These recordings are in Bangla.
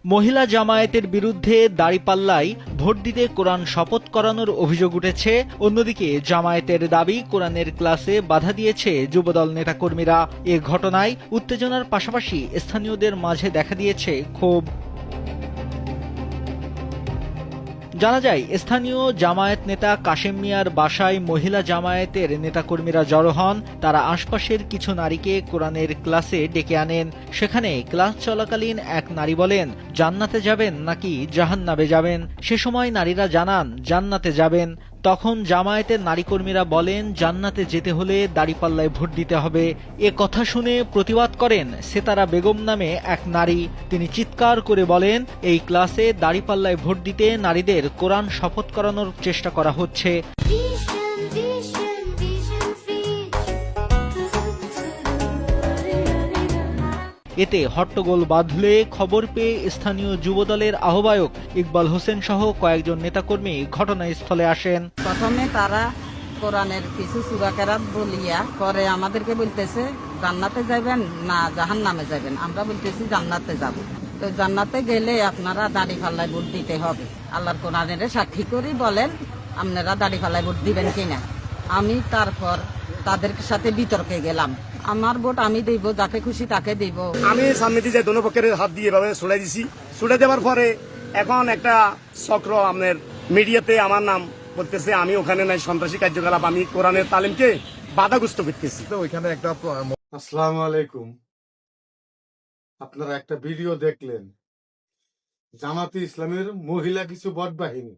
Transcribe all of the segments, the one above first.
মহিলা জামায়াতের বিরুদ্ধে দাঁড়িপাল্লায় ভোট দিতে কোরআন শপথ করানোর অভিযোগ উঠেছে। অন্যদিকে জামায়াতের দাবি কোরআনের ক্লাসে বাধা দিয়েছে যুবদল নেতাকর্মীরা। এ ঘটনায় উত্তেজনার পাশাপাশি স্থানীয়দের মাঝে দেখা দিয়েছে ক্ষোভ। জানা যায়, স্থানীয় জামায়াত নেতা কাশেম মিয়ার বাসায় মহিলা জামায়াতের নেতাকর্মীরা জড়ো হন। তারা আশপাশের কিছু নারীকে কোরআনের ক্লাসে ডেকে আনেন। সেখানে ক্লাস চলাকালীন এক নারী বলেন, জান্নাতে যাবেন নাকি জাহান্নামে যাবেন। সে সময় নারীরা জানান জান্নাতে যাবেন। তখন জামায়াতের নারীকর্মীরা বলেন, জান্নাতে যেতে হলে দাঁড়িপাল্লায় ভোট দিতে হবে। এ কথা শুনে প্রতিবাদ করেন সেতারা বেগম নামে এক নারী। তিনি চিৎকার করে বলেন, এই ক্লাসে দাঁড়িপাল্লায় ভোট দিতে নারীদের কোরআন শপথ করানোর চেষ্টা করা হচ্ছে। এতে হট্টগোল বাঁধলে খবর পেয়ে স্থানীয় যুবদলের আহ্বায়ক ইকবাল হোসেন সহ কয়েকজন নেতাকর্মী ঘটনাস্থলে আসেন। প্রথমে তারা কোরআনের কিছু সূরা কেরাত বলিয়া পরে আমাদেরকে বলতেছে জান্নাতে যাবেন না জাহান্নামে যাবেন। আমরা বলতেছি জান্নাতে যাব। তো জান্নাতে গেলে আপনারা দাঁড়িপাল্লায় ভোট দিতে হবে। আল্লাহর কোরআনের সাক্ষী করি বলেন আপনারা দাঁড়িপাল্লায় ভোট দিবেন কিনা। আমি তারপর তাদের সাথে বিতর্কে গেলাম। আমার ভোট আমি দিব, যাকে খুশি তাকে দিব। আমি সামনে দিয়ে দোনো পক্ষের হাত দিয়ে এভাবে ছুড়ে দিছি। ছুড়ে দেওয়ার পরে এখন একটা চক্র আপনার মিডিয়াতে আমার নাম বলতেছে আমি ওখানে নাই, সন্ত্রাসী কার্যকলাপ, আমি কোরআনের তালিমকে বাধাগ্রস্ত করতেছি। তো ওইখানে একটা আসসালামু আলাইকুম। আপনারা একটা ভিডিও দেখলেন, জামাতে ইসলামের মহিলা কিছু বট বাহিনী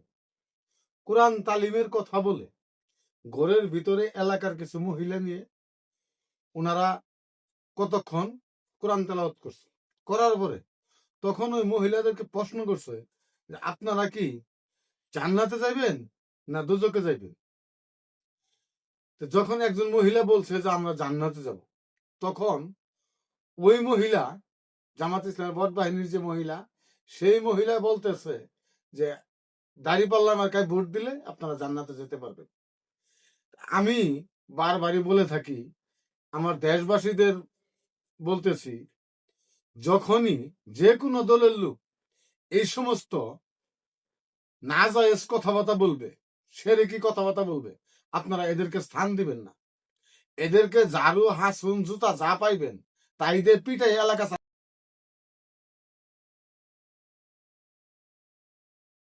কোরআন তালিমের কথা বলে ঘরের ভিতরে এলাকার কিছু মহিলা নিয়ে ওনারা কতক্ষণ কোরআন তেলাওয়াত করছে। করার পরে তখন ওই মহিলাদেরকে প্রশ্ন করছে যে আপনারা কি জান্নাতে যাইবেন না দোজকে যাইবেন। যখন একজন মহিলা বলছে যে আমরা জান্নাতে যাব, তখন ওই মহিলা জামাত ইসলামের বট বাহিনীর যে মহিলা, সেই মহিলা বলতেছে যে দাঁড়িপাল্লা মার্কায় ভোট দিলে আপনারা জান্নাতে যেতে পারবেন। আমি বারবারই বলে থাকি, আমার দেশবাসীদের বলতেছি, যখনই যে কোনো দলের লোক এই সমস্ত নাজায়েজ কথাবার্তা বলবে, সেরেকি কথাবার্তা বলবে, আপনারা এদেরকে স্থান দিবেন না। এদেরকে ঝাড়ু হাসুন জুতা যা পাইবেন তাই দিয়ে পিটাই এলাকা